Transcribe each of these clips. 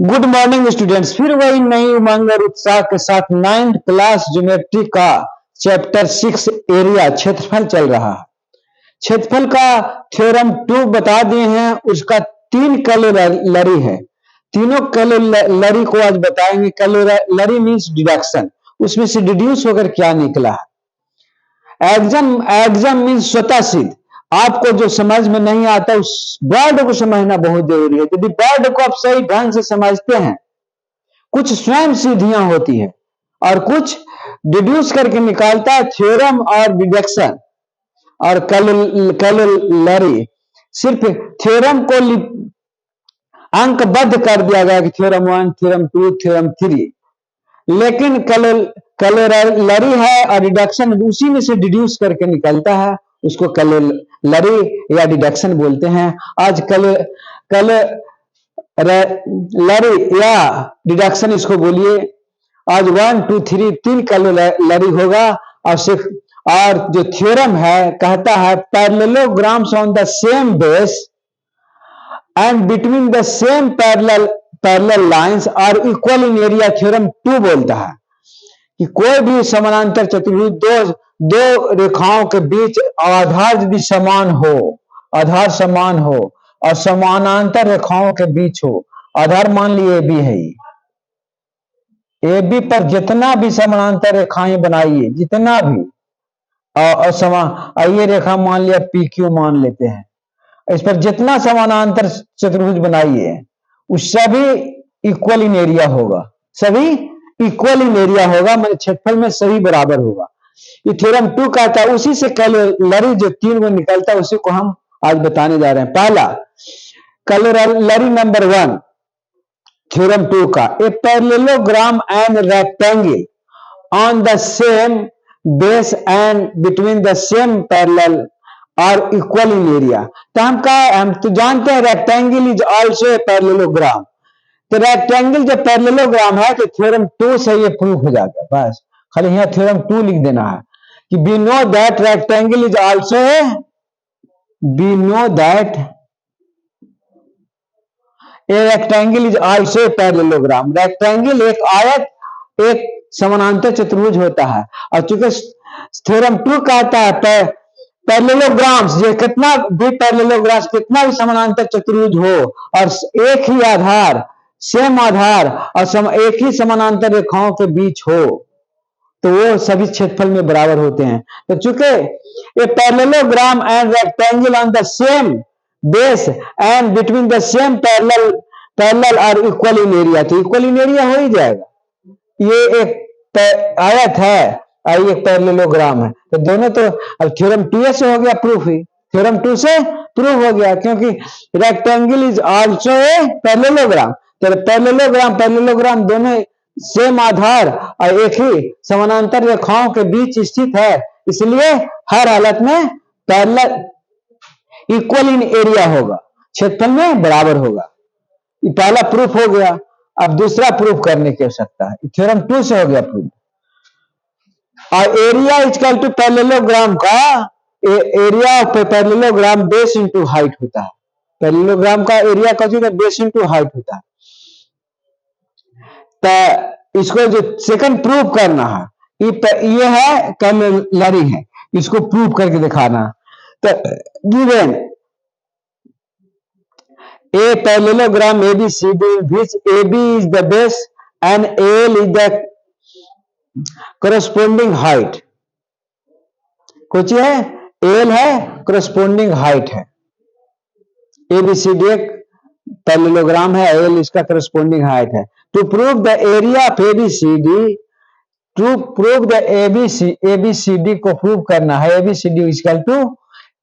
Good morning students, फिर वही नई उमंग और उत्साह के साथ 9th क्लास ज्योमेट्री का चैप्टर 6 एरिया क्षेत्रफल चल रहा है। क्षेत्रफल का थ्योरम 2 बता दिए हैं, उसका 3 कैलोरी है। तीनों कैलोरी को आज बताएंगे। कैलोरी मीन्स डिडक्शन, उसमें से डिड्यूस होकर क्या निकला है। एग्जाम मीन्स स्वतः सिद्ध। आपको जो समझ में नहीं आता उस वर्ड को समझना बहुत जरूरी है। यदि वर्ड को आप सही ढंग से समझते हैं, कुछ स्वयं सिद्धियां होती है और कुछ डिड्यूस करके निकालता है। थ्योरम और डिडक्शन और कैलोरी, सिर्फ थ्योरम को अंकबद्ध कर दिया गया कि थ्योरम 1, थ्योरम 2, थ्योरम 3, लेकिन कैलोरी है और डिडक्शन उसी में से डिड्यूस करके निकलता है, उसको कैलोरी या डिडक्शन बोलते हैं। आज कैलोरी या डिडक्शन इसको बोलिए। आज 1, 2, 3 3 कैलोरी होगा। और सिर्फ और जो थ्योरम है कहता है parallelograms on the same base and between the same parallel lines are equal in area. Theorem 2 बोलता है कि कोई भी समानांतर चतुर्भुज दो रेखाओं के बीच आधार यदि समान हो, आधार समान हो और समानांतर रेखाओं के बीच हो, आधार मान लिए ए बी है, ए बी पर जितना भी समानांतर रेखाएं बनाइए, जितना भी और ये रेखा मान लिया पी क्यू मान लेते हैं, इस पर जितना समानांतर चतुर्भुज बनाइए उस सभी इक्वल इन एरिया होगा, सभी इक्वल इन एरिया होगा, मतलब क्षेत्रफल में सभी बराबर होगा। ये थ्योरम 2 कहता है। उसी से कैलोरी जो 3 को निकलता है उसी को हम आज बताने जा रहे हैं। पहला कैलोरी नंबर 1 थ्योरम 2 का, a parallelogram and rectangle on the same base and between the same parallel और इक्वल इन एरिया। तो हम तो जानते हैं rectangle is also a parallelogram. तो रेक्टेंगल जब पैरेललोग्राम है तो थ्योरम 2 से ये प्रूफ हो जाता है। बस खाली यहाँ थ्योरम 2 लिख देना है कि we know that rectangle is also a, we know that a rectangle is also a parallelogram. Rectangle एक आयत, एक समानांतर चतुर्भुज होता है। और चूंकि थ्योरम 2 कहता है पैरेललोग्राम्स, ये कितना भी पैरेललोग्राम्स, कितना भी समानांतर चतुर्भुज हो और एक ही आधार, सेम आधार और एक ही समानांतर रेखाओं के बीच हो तो वो सभी क्षेत्रफल में बराबर होते हैं। तो चूंकि a parallelogram and rectangle on the same base and between the same parallel और इक्वल इन एरिया, तो इक्वल इन एरिया हो ही जाएगा। ये एक आयत है और एक पैरेललोग्राम है, तो दोनों तो अब थ्योरम 2 से हो गया प्रूफ ही, थ्योरम 2 से प्रूफ हो गया, क्योंकि rectangle is also a parallelogram. तो पैरेललोग्राम दोनों सेम आधार और एक ही समानांतर रेखाओं के बीच स्थित है, इसलिए हर हालत में पैरेलल इक्वल इन एरिया होगा, क्षेत्रफल में बराबर होगा। ये पहला प्रूफ हो गया। अब दूसरा प्रूफ करने की आवश्यकता है। थ्योरम 2 से हो गया प्रूफ। और एरिया इक्वल टू पैरेललोग्राम का area of parallelogram base into height होता है। पैरेललोग्राम का एरिया का जो बेस इनटू हाइट होता है। तो इसको जो सेकंड प्रूव करना है, ये है कैलोरी है, इसको प्रूव करके दिखाना। तो given a parallelogram ABCD which AB is the base and AL is the corresponding height। कुछ है AL है, corresponding height है। ABCD एक पैरेललोग्राम है, AL इसका corresponding height है। To prove the area of ABCD, to prove the ABCD को prove करना है। ABCD is equal to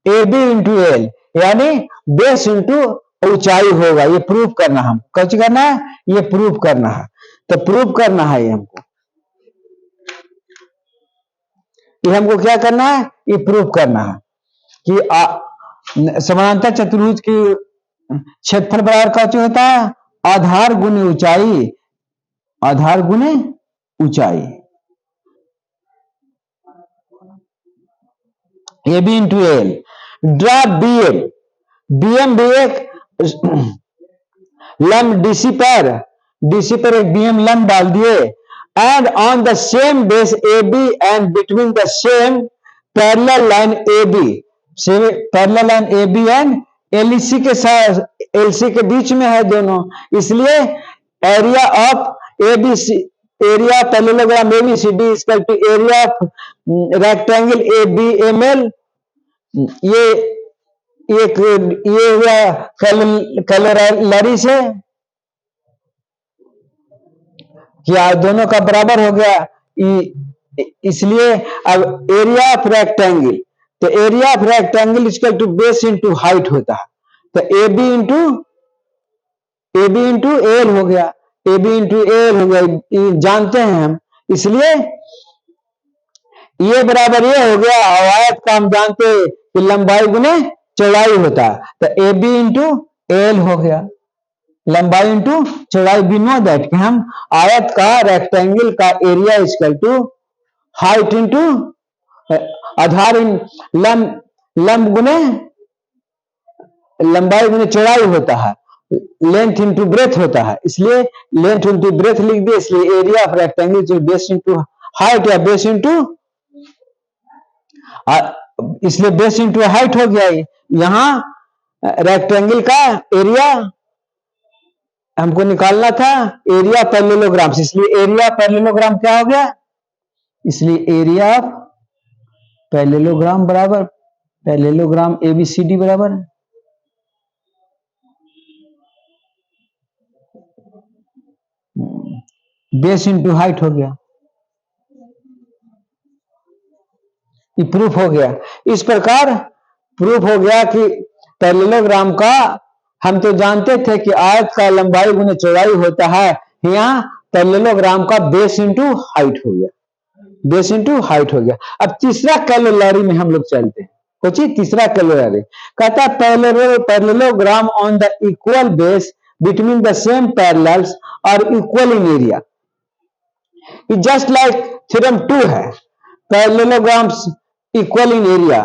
AB into L, यानी बेस इंटू ऊंचाई होगा। ये प्रूव करना, हम कुछ करना है, ये प्रूव करना है। तो प्रूव करना है ये हमको क्या करना है, ये प्रूव करना है कि समानांतर चतुर्भुज की क्षेत्रफल बराबर क्या होता है, आधार गुने ऊंचाई, आधार गुने ऊंचाई, AB into L, draw BM, BM भी एक लंब डीसी पर एक बीएम लंब डाल दिए, and on the same base A B and between the same parallel line A B, parallel line A B and LC के साथ, एलसी के बीच में है दोनों, इसलिए area of ABC, area parallelogram ABCD equal to area of rectangle A B M L, ये हुआ कलरली से क्या दोनों का बराबर हो गया, इसलिए अब एरिया ऑफ रेक्टेंगल, तो area of rectangle equal to base into height होता है, तो ए बी इंटू एल हो गया, ए बी इंटू एल हो गया, जानते हैं हम, इसलिए ये बराबर ये हो गया। आयत का हम जानते हैं कि लंबाई गुने चौड़ाई होता है, तो ए बी इंटू एल हो गया, लंबाई इंटू चौड़ाई। वी नो दैट कि हम आयत का रेक्टेंगल का area equal to height into आधार इन लंब गुने लंबाई गुने चौड़ाई होता है, लेंथ इंटू ब्रेथ होता है, इसलिए लेंथ इंटू ब्रेथ लिख दिए, इसलिए एरिया ऑफ रेक्टेंगल जो बेस इंटू हाइट या बेस इंटू, इसलिए बेस इंटू हाइट हो गया। यहां रेक्टेंगल का एरिया हमको निकालना था, एरिया पैरेललोग्राम से, इसलिए एरिया पैरेललोग्राम क्या हो गया, इसलिए एरिया ऑफ पैरेललोग्राम बराबर पैरेललोग्राम एबीसीडी बराबर बेस इंटू हाइट हो गया, ये प्रूफ हो गया। इस प्रकार प्रूफ हो गया कि पैरेललोग्राम का, हम तो जानते थे कि आयत का लंबाई गुने चौड़ाई होता है, यहाँ पैरेललोग्राम का बेस इंटू हाइट हो गया, बेस इंटू हाइट हो गया। अब तीसरा कैलोलरी में हम लोग चलते हैं, कुछ तीसरा कैलोलरी कहता है parallelogram on the equal base between the same parallels और equal in area, just like theorem 2 है, पैरेललोग्राम्स इक्वल इन एरिया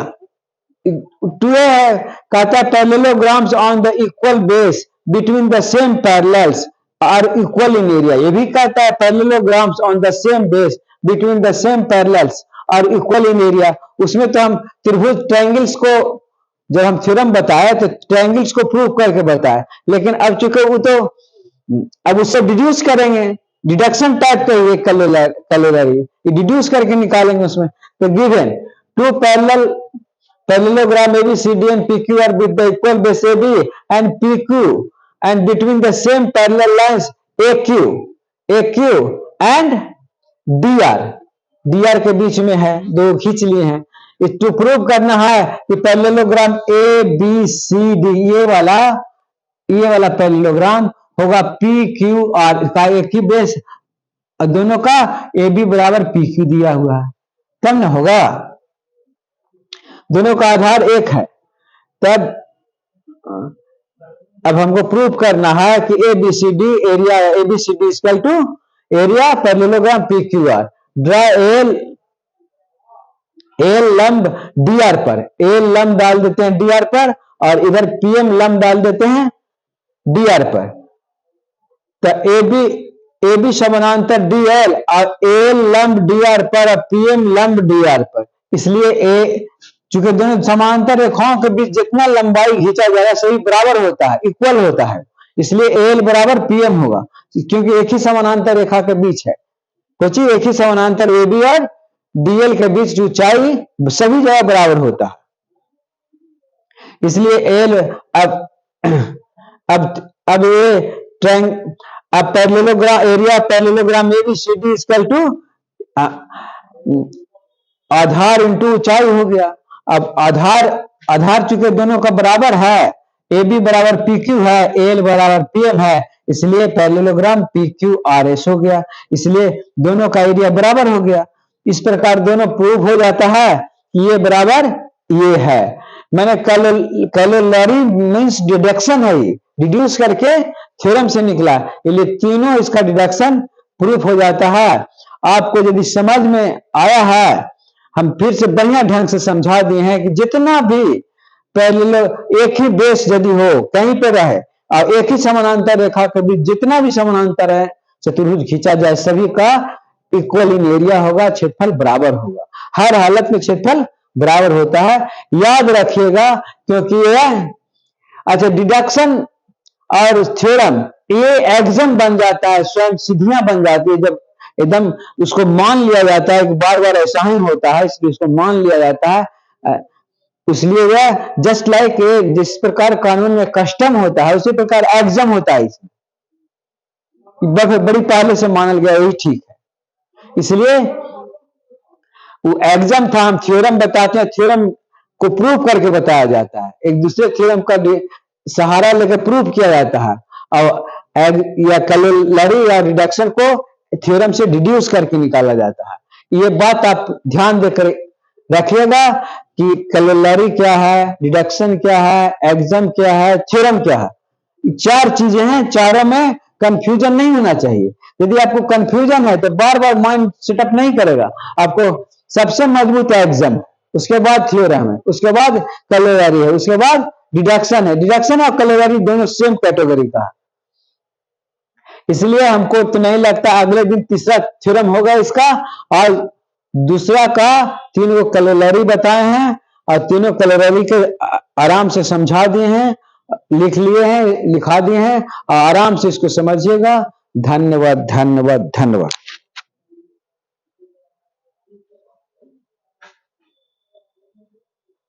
2 है, कहता है parallelograms on the equal base between the same parallels are equal in area, ये भी कहता है parallelograms on the same base between the same parallels are equal in area. उसमें तो हम त्रिभुज ट्रायंगल्स को जब हम थ्योरम बताए तो ट्रायंगल्स को प्रूव करके बताए, लेकिन अब चूंकि वो तो अब उससे डिड्यूस करेंगे, डिडक्शन टाइप का ये कैलोलरी डिड्यूस करके निकालेंगे उसमें, तो given to parallelogram ABCD and PQ are with the equal base AB and PQ and between the same parallel lines AQ and DR के बीच में है, दो खींच लिए हैं। टू प्रूव करना है कि पैरेललोग्राम ABCD ये वाला पैरेललोग्राम होगा PQR का एक ही बेस, दोनों का AB बराबर PQ दिया हुआ है, तब ना होगा, दोनों का आधार एक है, तब अब हमको प्रूव करना है कि ABCD area ABCD equal to area parallelogram PQR। Draw L लंब DR पर, एल लंब डाल देते हैं DR पर और इधर PM लंब डाल देते हैं DR पर, तो AB समानांतर DL और एल लंब DR पर और PM लंब DR पर, इसलिए चूंकि दोनों समांतर रेखाओं के बीच जितना लंबाई खींचा जाएगा सही बराबर होता है, इक्वल होता है, इसलिए एल बराबर PM होगा, क्योंकि एक ही समानांतर रेखा के बीच है, कुछ एक ही समानांतर AB और DL के बीच ऊंचाई सभी जगह बराबर होता है, इसलिए एल अब ये अब parallelogram area parallelogram ABCD equal to आधार इंटू ऊंचाई हो गया। अब आधार चूंकि दोनों का बराबर है, AB बराबर PQ है, एल बराबर PM है, इसलिए पैरेललोग्राम PQRS हो गया, इसलिए दोनों का एरिया बराबर हो गया। इस प्रकार दोनों प्रूव हो जाता है कि ये बराबर ये है। मैंने कैलोलरी मींस डिडक्शन है, डिड्यूस करके थ्योरम से निकला, इसलिए तीनों इसका डिडक्शन प्रूफ हो जाता है। आपको यदि समझ में आया है, हम फिर से बढ़िया ढंग से समझा दिए हैं कि जितना भी पैरेलल एक ही बेस यदि हो कहीं पे रहे और एक ही समानांतर रेखा के बीच जितना भी समानांतर है चतुर्भुज खींचा जाए सभी का इक्वल इन एरिया होगा, क्षेत्रफल बराबर होगा। हर हालत में क्षेत्रफल बराबर होता है, याद रखिएगा। क्योंकि यह अच्छा डिडक्शन और थ्योरम ये एक्सम बन जाता है, स्वयं सिद्धियां बन जाती है जब एकदम उसको मान लिया जाता है कि बार बार ऐसा ही होता है, इसलिए उसको मान लिया जाता है। इसलिए वह जस्ट लाइक जिस प्रकार कानून में कस्टम होता है उसी प्रकार एक्सम होता है, इसमें बड़ी पहले से मानल गया यही ठीक है। इसलिए वो एग्जाम था, हम थ्योरम बताते हैं, थ्योरम को प्रूव करके बताया जाता है, एक दूसरे थ्योरम का सहारा लेकर प्रूव किया जाता है और या कलोलरी या रिडक्शन को थ्योरम से डिड्यूस करके निकाला जाता है। ये बात आप ध्यान देकर रखिएगा कि कलोलरी क्या है, रिडक्शन क्या है, एग्जाम क्या है, थ्योरम क्या है। चार चीजें हैं, चारों में कंफ्यूजन नहीं होना चाहिए। यदि आपको कंफ्यूजन है तो बार बार माइंड सेटअप नहीं करेगा। आपको सबसे मजबूत है एग्जाम, उसके बाद थ्योरम है, उसके बाद कलोलरी है, उसके बाद डिडक्शन है। डिडक्शन और कलोलरी दोनों सेम कैटेगरी का है, इसलिए हमको तो नहीं लगता अगले दिन तीसरा थ्योरम होगा इसका। और दूसरा का तीनों कलोलरी बताए हैं और तीनों कलोलरी के आराम से समझा दिए हैं, लिख लिए हैं, लिखा दिए हैं और आराम से इसको समझिएगा। धन्यवाद धन्यवाद धन्यवाद।